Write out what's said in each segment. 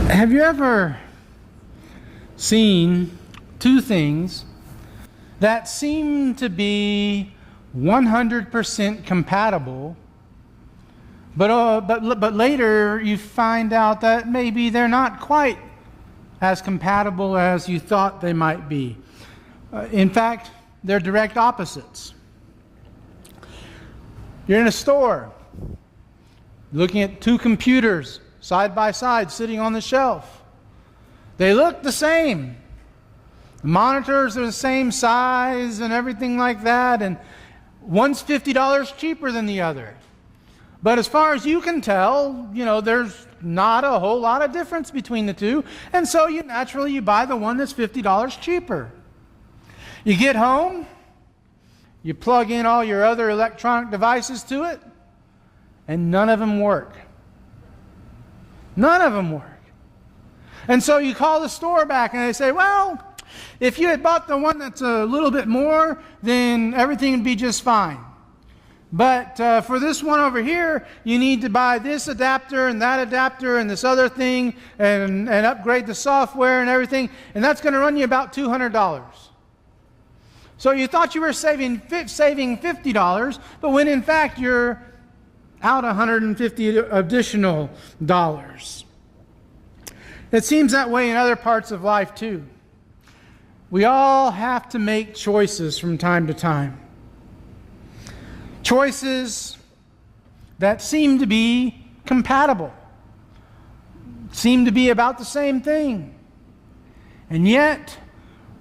Have you ever seen two things that seem to be 100% compatible, but later you find out that maybe they're not quite as compatible as you thought they might be? In fact, they're direct opposites. You're in a store looking at two computers side by side sitting on the shelf. They look the same. The monitors are the same size and everything like that, and one's $50 cheaper than the other. But as far as you can tell, there's not a whole lot of difference between the two, and so you naturally buy the one that's $50 cheaper. You get home, you plug in all your other electronic devices to it, and none of them work. None of them work. And so you call the store back and they say, well, if you had bought the one that's a little bit more, then everything would be just fine. But for this one over here, you need to buy this adapter and that adapter and this other thing and upgrade the software and everything, and that's going to run you about $200. So you thought you were saving $50, but when in fact you're out $150 additional dollars. It seems that way in other parts of life too. We all have to make choices from time to time. Choices that seem to be compatible, seem to be about the same thing. And yet,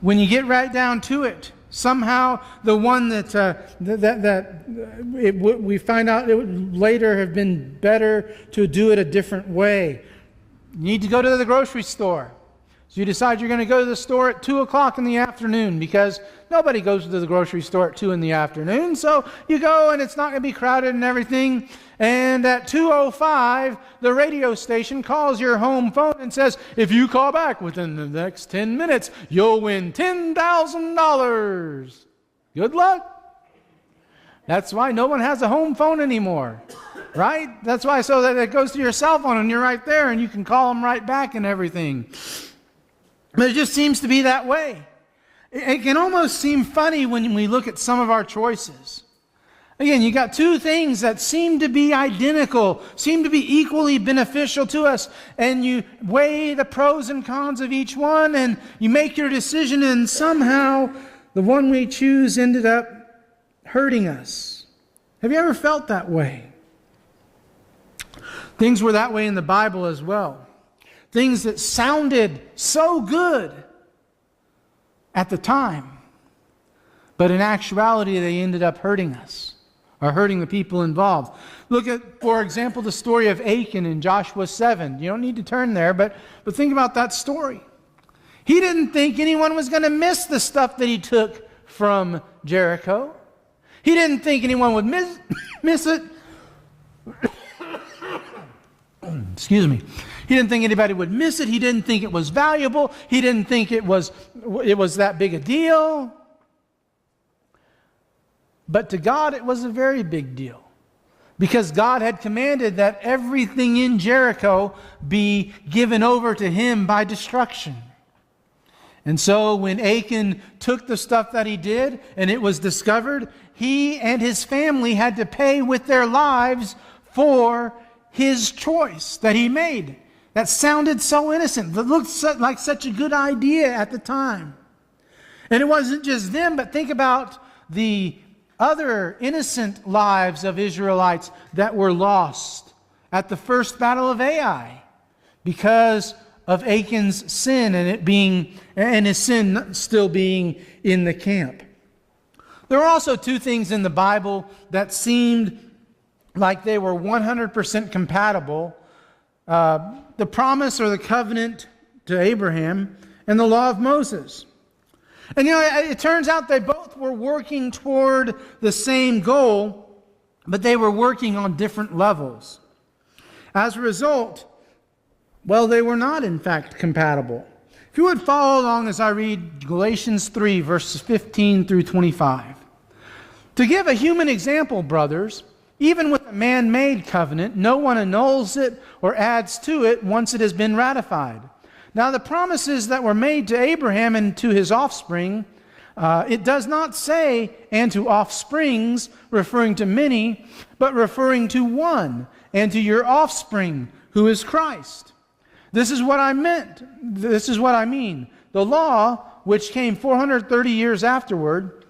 when you get right down to it, somehow the one we find out it would later have been better to do it a different way. You need to go to the grocery store. So you decide you're going to go to the store at 2 o'clock in the afternoon because nobody goes to the grocery store at 2 in the afternoon. So you go and it's not going to be crowded and everything. And at 2:05, the radio station calls your home phone and says, if you call back within the next 10 minutes, you'll win $10,000. Good luck. That's why no one has a home phone anymore, right? That's why, so that it goes to your cell phone and you're right there and you can call them right back and everything. But it just seems to be that way. It can almost seem funny when we look at some of our choices. Again, you got two things that seem to be identical, seem to be equally beneficial to us, and you weigh the pros and cons of each one, and you make your decision, and somehow the one we choose ended up hurting us. Have you ever felt that way? Things were that way in the Bible as well. Things that sounded so good at the time, but in actuality they ended up hurting us, or hurting the people involved. Look at, for example, the story of Achan in Joshua 7. You don't need to turn there, but think about that story. He didn't think anyone was going to miss the stuff that he took from Jericho. He didn't think anyone would miss it. Excuse me. He didn't think anybody would miss it. He didn't think it was valuable. He didn't think it was that big a deal. But to God, it was a very big deal, because God had commanded that everything in Jericho be given over to him by destruction. And so when Achan took the stuff that he did and it was discovered, he and his family had to pay with their lives for his choice that he made. That sounded so innocent. That looked like such a good idea at the time. And it wasn't just them, but think about the other innocent lives of Israelites that were lost at the first battle of Ai because of Achan's sin and his sin still being in the camp. There are also two things in the Bible that seemed like they were 100% compatible. The promise or the covenant to Abraham and the law of Moses. And it turns out they both were working toward the same goal, but they were working on different levels. As a result, they were not in fact compatible. If you would follow along as I read Galatians 3, verses 15 through 25. To give a human example, brothers, Even with a man-made covenant, no one annuls it or adds to it once it has been ratified. Now, the promises that were made to Abraham and to his offspring, it does not say, and to offsprings, referring to many, but referring to one, and to your offspring, who is Christ. This is what I meant. This is what I mean. The law, which came 430 years afterward,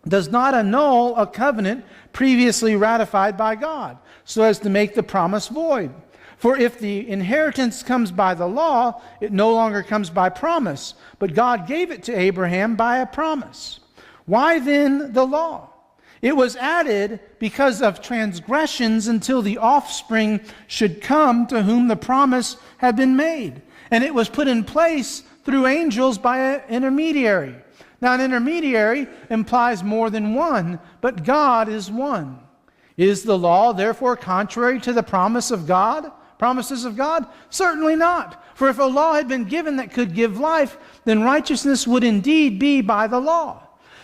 does not annul a covenant previously ratified by God, so as to make the promise void. For if the inheritance comes by the law, it no longer comes by promise, but God gave it to Abraham by a promise. Why then the law? It was added because of transgressions until the offspring should come to whom the promise had been made. And it was put in place through angels by an intermediary. Now, an intermediary implies more than one, but God is one. Is the law therefore contrary to the promises of God? Certainly not. For if a law had been given that could give life, then righteousness would indeed be by the law.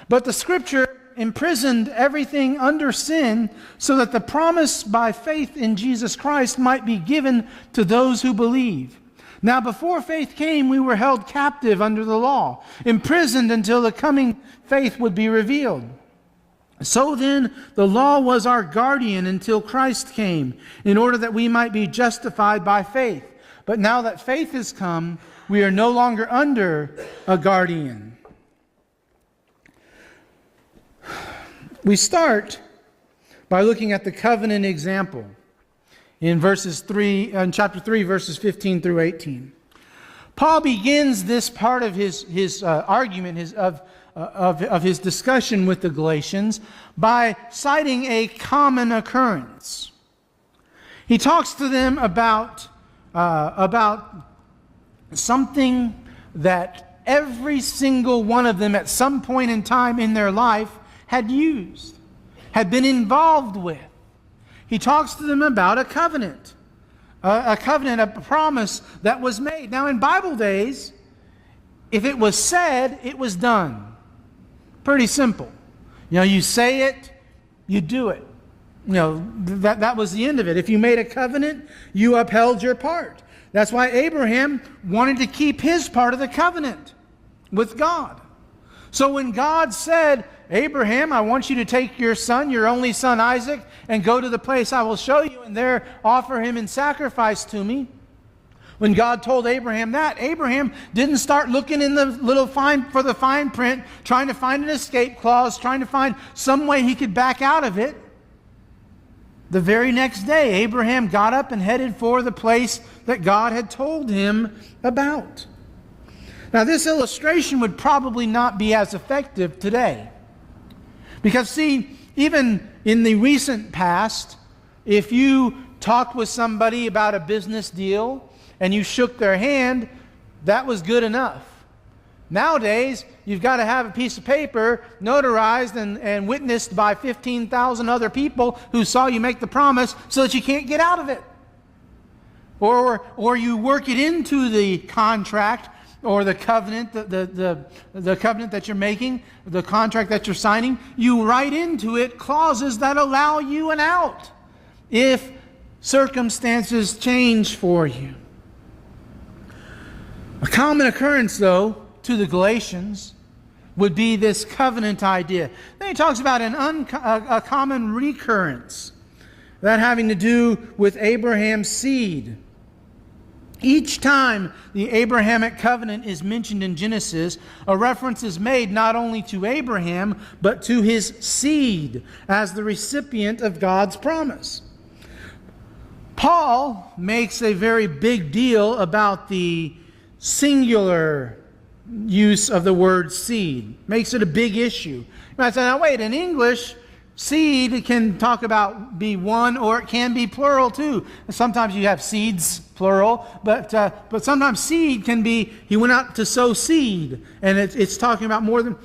But the Scripture imprisoned everything under sin, so that the promise by faith in Jesus Christ might be given to those who believe. Now, before faith came, we were held captive under the law, imprisoned until the coming faith would be revealed. So then, the law was our guardian until Christ came, in order that we might be justified by faith. But now that faith has come, we are no longer under a guardian. We start by looking at the covenant example in chapter 3, verses 15 through 18. Paul begins this part of his argument of his discussion with the Galatians by citing a common occurrence. He talks to them about something that every single one of them at some point in time in their life had used, had been involved with. He talks to them about a covenant, a promise that was made. Now, in Bible days, if it was said, it was done. Pretty simple. You say it, you do it. That was the end of it. If you made a covenant, you upheld your part. That's why Abraham wanted to keep his part of the covenant with God. So when God said, Abraham, I want you to take your son, your only son Isaac, and go to the place I will show you, and there offer him in sacrifice to me. When God told Abraham that, Abraham didn't start looking in for the fine print, trying to find an escape clause, trying to find some way he could back out of it. The very next day, Abraham got up and headed for the place that God had told him about. Now, this illustration would probably not be as effective today. Because, see, even in the recent past, if you talked with somebody about a business deal and you shook their hand, that was good enough. Nowadays, you've got to have a piece of paper notarized and witnessed by 15,000 other people who saw you make the promise so that you can't get out of it. Or you work it into the contract or the covenant, the covenant that you're making, the contract that you're signing. You write into it clauses that allow you an out if circumstances change for you. A common occurrence, though, to the Galatians would be this covenant idea. Then he talks about a common recurrence, that having to do with Abraham's seed. Each time the Abrahamic covenant is mentioned in Genesis, a reference is made not only to Abraham, but to his seed as the recipient of God's promise. Paul makes a very big deal about the singular use of the word seed. Makes it a big issue. You might say, now wait, in English, seed can be one, or it can be plural too. Sometimes you have seeds, plural, but sometimes seed can be, he went out to sow seed, and it's talking about more than.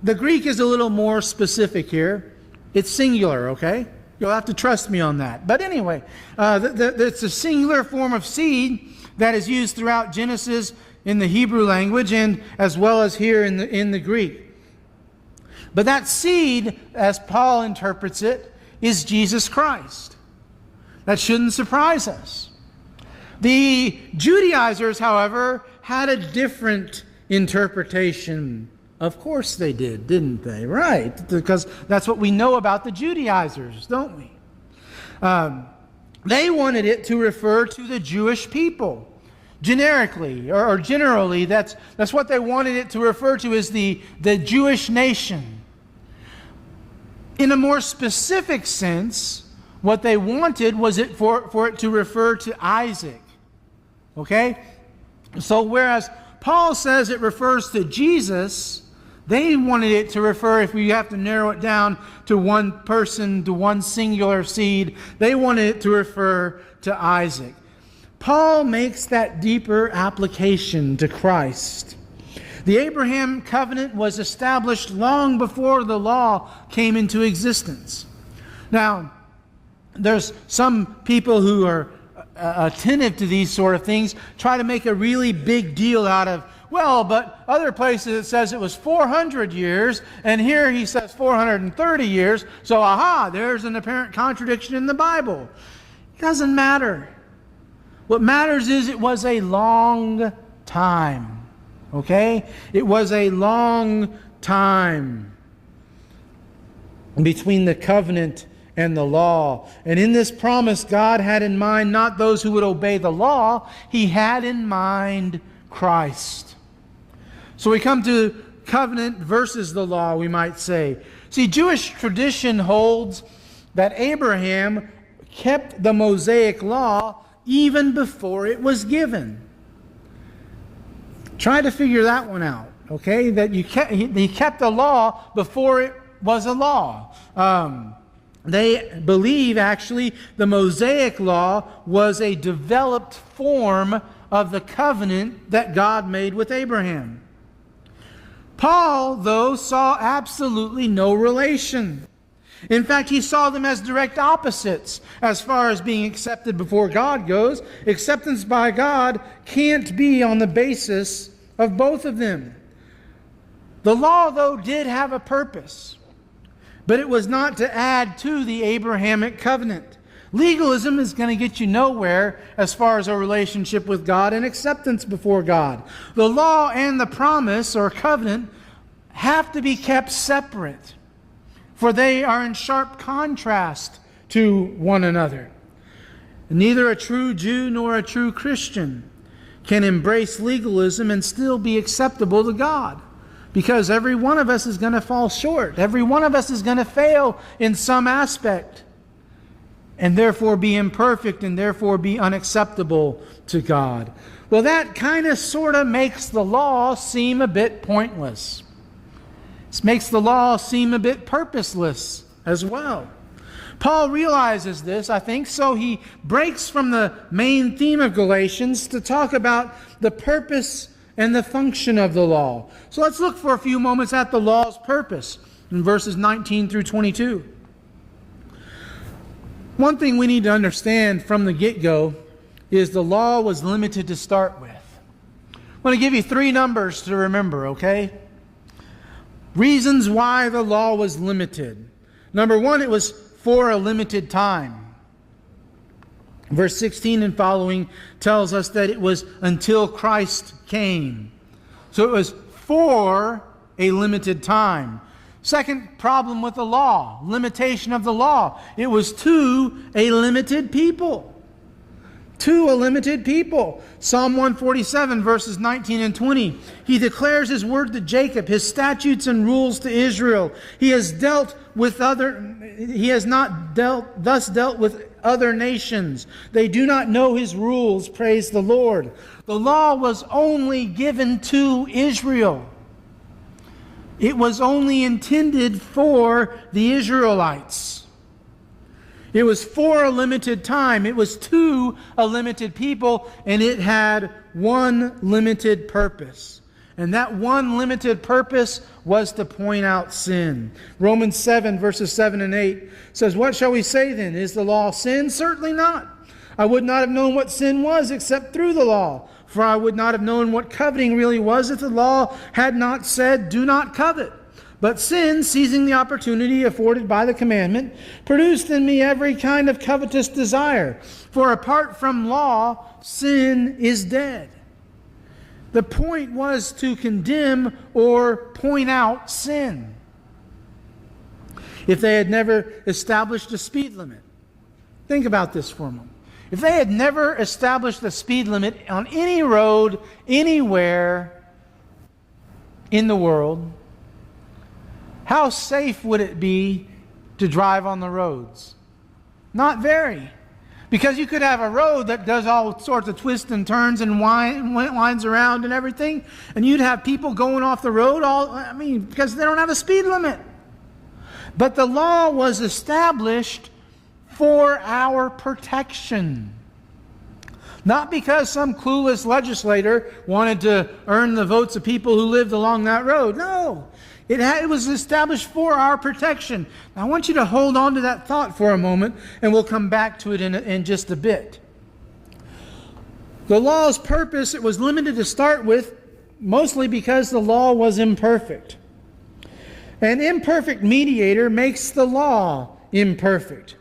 The Greek is a little more specific here. It's singular, okay? You'll have to trust me on that. But anyway, it's a singular form of seed that is used throughout Genesis in the Hebrew language, and as well as here in the Greek. But that seed, as Paul interprets it, is Jesus Christ. That shouldn't surprise us. The Judaizers, however, had a different interpretation. Of course they did, didn't they? Right, because that's what we know about the Judaizers, don't we? They wanted it to refer to the Jewish people. Generically, or generally, that's what they wanted it to refer to, as the Jewish nation. In a more specific sense, what they wanted was for it to refer to Isaac. Okay? So whereas Paul says it refers to Jesus, they wanted it to refer, if we have to narrow it down to one person, to one singular seed, they wanted it to refer to Isaac. Paul makes that deeper application to Christ. The Abraham covenant was established long before the law came into existence. Now, there's some people who are attentive to these sort of things, try to make a really big deal out of, well, but other places it says it was 400 years, and here he says 430 years, so there's an apparent contradiction in the Bible. It doesn't matter. What matters is it was a long time. Okay? It was a long time between the covenant and the law. And in this promise, God had in mind not those who would obey the law, He had in mind Christ. So we come to covenant versus the law, we might say. See, Jewish tradition holds that Abraham kept the Mosaic law even before it was given. Try to figure that one out, okay? That he kept the law before it was a law. They believe, actually, the Mosaic law was a developed form of the covenant that God made with Abraham. Paul, though, saw absolutely no relation. In fact, he saw them as direct opposites as far as being accepted before God goes. Acceptance by God can't be on the basis of both of them. The law, though, did have a purpose, but it was not to add to the Abrahamic covenant. Legalism is going to get you nowhere as far as a relationship with God and acceptance before God. The law and the promise or covenant have to be kept separate, for they are in sharp contrast to one another. Neither a true Jew nor a true Christian can embrace legalism and still be acceptable to God, because every one of us is going to fall short. Every one of us is going to fail in some aspect, and therefore be imperfect, and therefore be unacceptable to God. Well, that kind of sort of makes the law seem a bit pointless. This makes the law seem a bit purposeless as well. Paul realizes this, I think, so he breaks from the main theme of Galatians to talk about the purpose and the function of the law. So let's look for a few moments at the law's purpose in verses 19 through 22. One thing we need to understand from the get-go is the law was limited to start with. I'm going to give you 3 numbers to remember, okay? Reasons why the law was limited. Number 1, it was for a limited time. Verse 16 and following tells us that it was until Christ came. So it was for a limited time. Second problem with the law, limitation of the law. It was to a limited people. To a limited people. Psalm 147 verses 19 and 20. He declares His word to Jacob, His statutes and rules to Israel. He has thus dealt with other nations. They do not know His rules, praise the Lord. The law was only given to Israel. It was only intended for the Israelites. It was for a limited time. It was to a limited people, and it had one limited purpose. And that one limited purpose was to point out sin. Romans 7 verses 7 and 8 says, "What shall we say then? Is the law sin? Certainly not. I would not have known what sin was except through the law. For I would not have known what coveting really was if the law had not said, 'Do not covet.' But sin, seizing the opportunity afforded by the commandment, produced in me every kind of covetous desire. For apart from law, sin is dead. The point was to condemn or point out sin. If they had never established a speed limit, think about this for a moment. If they had never established a speed limit on any road, anywhere in the world, how safe would it be to drive on the roads? Not very. Because you could have a road that does all sorts of twists and turns and winds around and everything, and you'd have people going off the road because they don't have a speed limit. But the law was established for our protection. Not because some clueless legislator wanted to earn the votes of people who lived along that road. No. It was established for our protection. Now, I want you to hold on to that thought for a moment, and we'll come back to it in just a bit. The law's purpose, it was limited to start with, mostly because the law was imperfect. An imperfect mediator makes the law imperfect.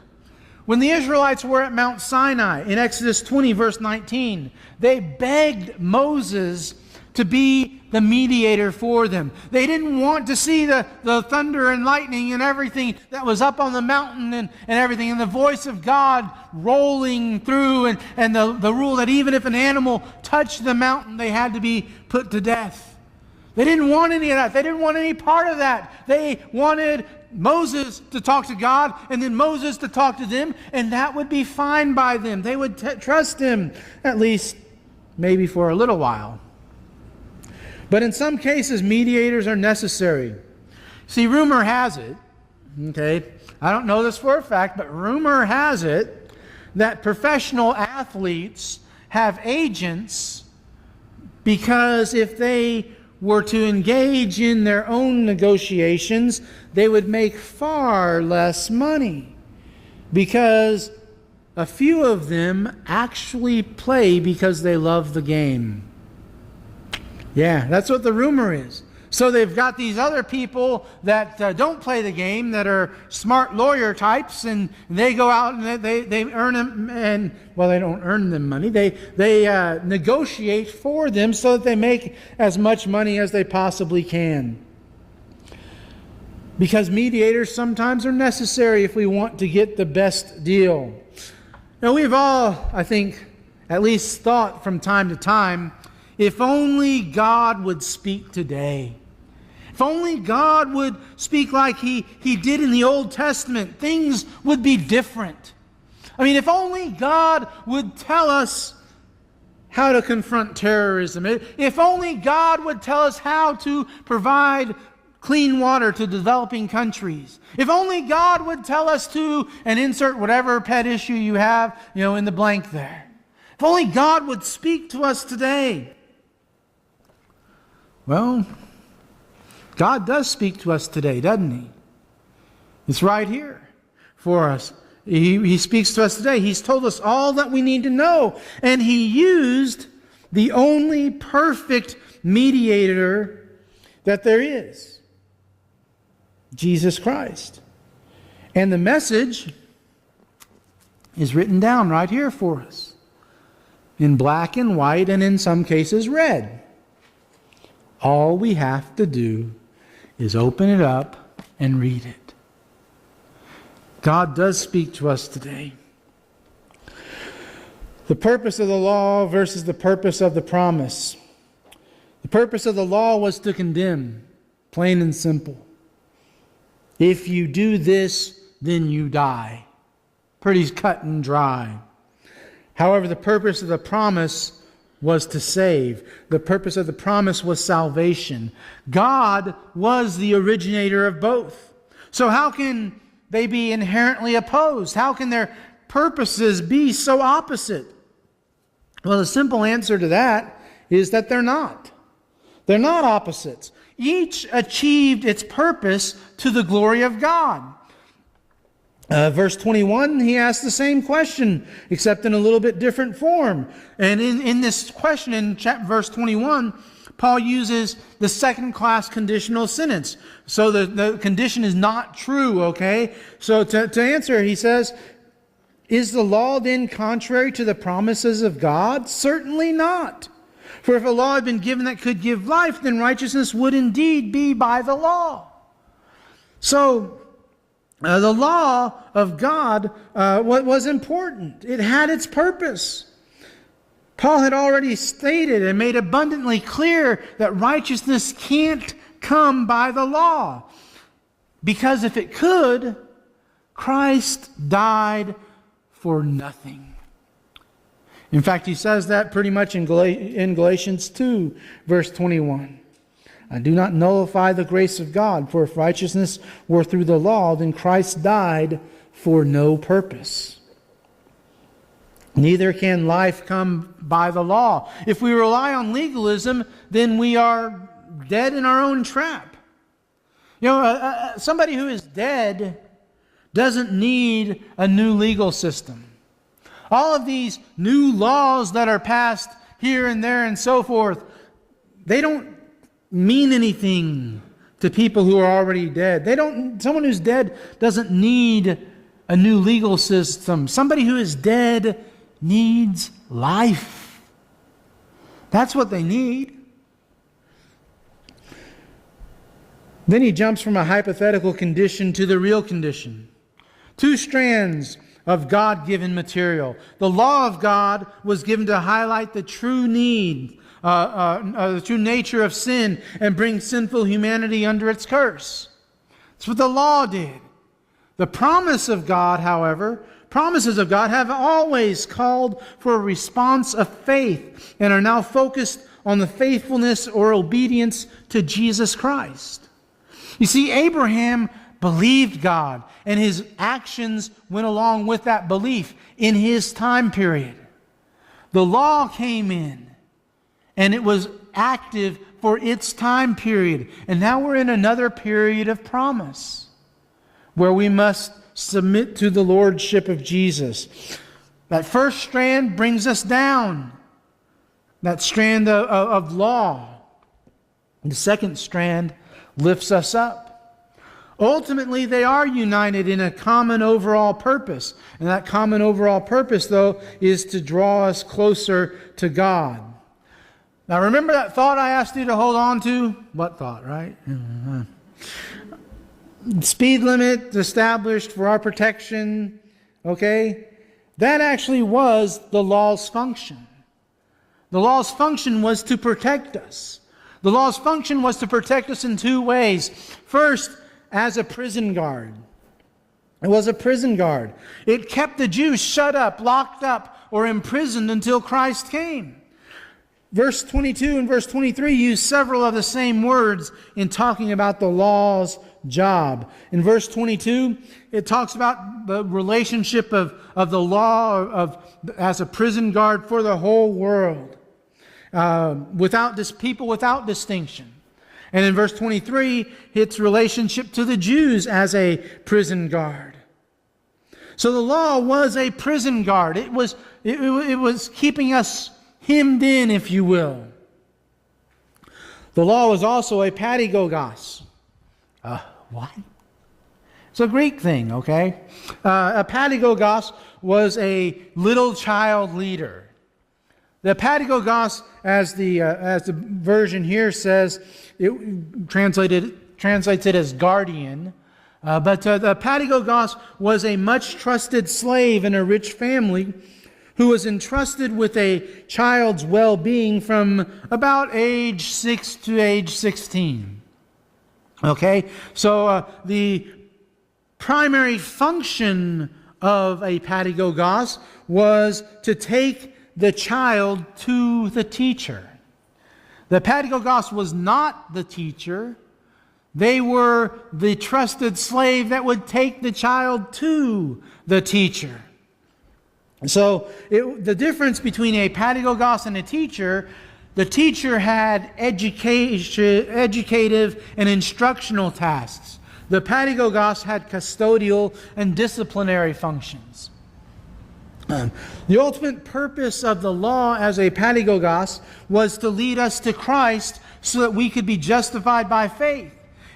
When the Israelites were at Mount Sinai, in Exodus 20, verse 19, they begged Moses to be the mediator for them. They didn't want to see the thunder and lightning and everything that was up on the mountain and everything, and the voice of God rolling through, and the rule that even if an animal touched the mountain, they had to be put to death. They didn't want any of that. They didn't want any part of that. They wanted Moses to talk to God, and then Moses to talk to them, and that would be fine by them. They would trust him, at least maybe for a little while. But in some cases, mediators are necessary. See, rumor has it, okay, I don't know this for a fact, but rumor has it that professional athletes have agents because if they were to engage in their own negotiations, they would make far less money because a few of them actually play because they love the game. Yeah, that's what the rumor is. So they've got these other people that don't play the game, that are smart lawyer types, and they go out and they earn them, and well, they don't earn them money. They negotiate for them so that they make as much money as they possibly can. Because mediators sometimes are necessary if we want to get the best deal. Now, we've all, I think, at least thought from time to time, if only God would speak today. If only God would speak like He did in the Old Testament, things would be different. I mean, if only God would tell us how to confront terrorism. If only God would tell us how to provide clean water to developing countries. If only God would tell us to, and insert whatever pet issue you have, in the blank there. If only God would speak to us today. Well, God does speak to us today, doesn't He? It's right here for us. He speaks to us today. He's told us all that we need to know. And He used the only perfect mediator that there is, Jesus Christ. And the message is written down right here for us, in black and white, and in some cases red. All we have to do is open it up and read it. God does speak to us today. The purpose of the law versus the purpose of the promise. The purpose of the law was to condemn, plain and simple. If you do this, then you die. Pretty cut and dry. However, the purpose of the promise was to save. The purpose of the promise was salvation. God was the originator of both. So how can they be inherently opposed? How can their purposes be so opposite? Well, the simple answer to that is that they're not. They're not opposites. Each achieved its purpose to the glory of God. Verse 21, he asks the same question, except in a little bit different form. And in this question, in verse 21, Paul uses the second-class conditional sentence. So the condition is not true, okay? So to answer, he says, is the law then contrary to the promises of God? Certainly not. For if a law had been given that could give life, then righteousness would indeed be by the law. So the law of God was important. It had its purpose. Paul had already stated and made abundantly clear that righteousness can't come by the law. Because if it could, Christ died for nothing. In fact, he says that pretty much in Galatians 2, verse 21. I do not nullify the grace of God, for if righteousness were through the law, then Christ died for no purpose. Neither can life come by the law. If we rely on legalism, then we are dead in our own trap. You know, somebody who is dead doesn't need a new legal system. All of these new laws that are passed here and there and so forth, they don't mean anything to people who are already dead. Someone who's dead doesn't need a new legal system. Somebody who is dead needs life. That's what they need. Then he jumps from a hypothetical condition to the real condition. Two strands of God-given material. The law of God was given to highlight the true need, the true nature of sin and bring sinful humanity under its curse. That's what the law did. The promise of God, however, promises of God have always called for a response of faith and are now focused on the faithfulness or obedience to Jesus Christ. You see, Abraham believed God, and his actions went along with that belief in his time period. The law came in, and it was active for its time period. And now we're in another period of promise, where we must submit to the lordship of Jesus. That first strand brings us down. That strand of law. And the second strand lifts us up. Ultimately, they are united in a common overall purpose. And that common overall purpose, though, is to draw us closer to God. Now, remember that thought I asked you to hold on to? What thought, right? Speed limit established for our protection, okay? That actually was the law's function. The law's function was to protect us. The law's function was to protect us in two ways. First, as a prison guard. It was a prison guard. It kept the Jews shut up, locked up, or imprisoned until Christ came. Verse 22 and verse 23 use several of the same words in talking about the law's job. In verse 22, it talks about the relationship of the law as a prison guard for the whole world, people without distinction. And in verse 23, its relationship to the Jews as a prison guard. So the law was a prison guard. It was keeping us hemmed in, if you will. The law was also a paidagogos. What? It's a Greek thing, okay? A paidagogos was a little child leader. The paidagogos, as the version here says, it translates it as guardian. But the paidagogos was a much trusted slave in a rich family who was entrusted with a child's well-being from about age 6 to age 16. Okay? So the primary function of a paidagogos was to take the child to the teacher. The paidagogos was not the teacher. They were the trusted slave that would take the child to the teacher. So the difference between a paidagogos and a teacher, the teacher had educative and instructional tasks. The paidagogos had custodial and disciplinary functions. The ultimate purpose of the law as a pedagogos was to lead us to Christ so that we could be justified by faith.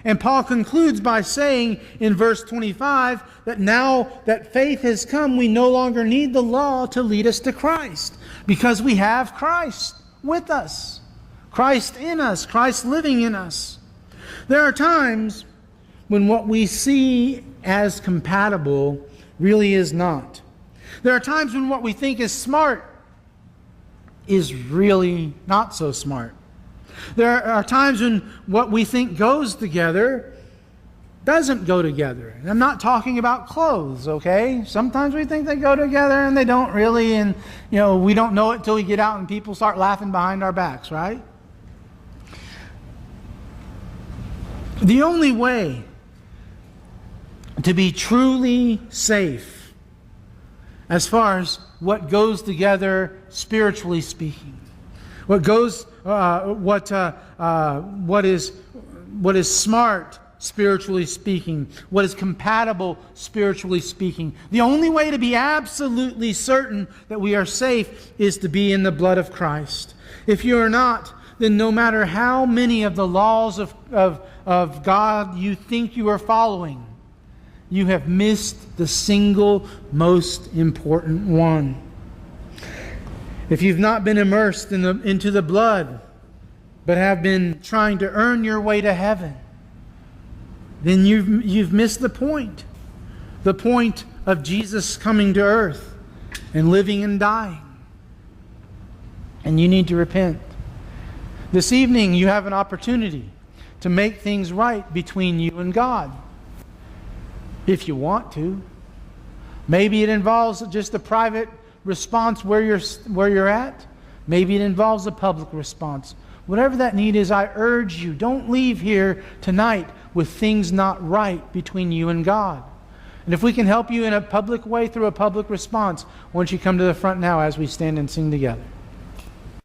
And Paul concludes by saying in verse 25 that now that faith has come, we no longer need the law to lead us to Christ, because we have Christ with us, Christ in us, Christ living in us. There are times when what we see as compatible really is not. There are times when what we think is smart is really not so smart. There are times when what we think goes together doesn't go together. And I'm not talking about clothes, okay? Sometimes we think they go together and they don't really, and we don't know it till we get out and people start laughing behind our backs, right? The only way to be truly safe as far as what goes together spiritually speaking, what is smart spiritually speaking, what is compatible spiritually speaking. The only way to be absolutely certain that we are safe is to be in the blood of Christ. If you are not, then no matter how many of the laws of God you think you are following, you have missed the single most important one. If you've not been immersed into the blood, but have been trying to earn your way to heaven, then you've missed the point of Jesus coming to earth and living and dying. And you need to repent. This evening you have an opportunity to make things right between you and God, if you want to. Maybe it involves just a private response where you're at. Maybe it involves a public response. Whatever that need is, I urge you, don't leave here tonight with things not right between you and God. And if we can help you in a public way through a public response, why don't you come to the front now as we stand and sing together.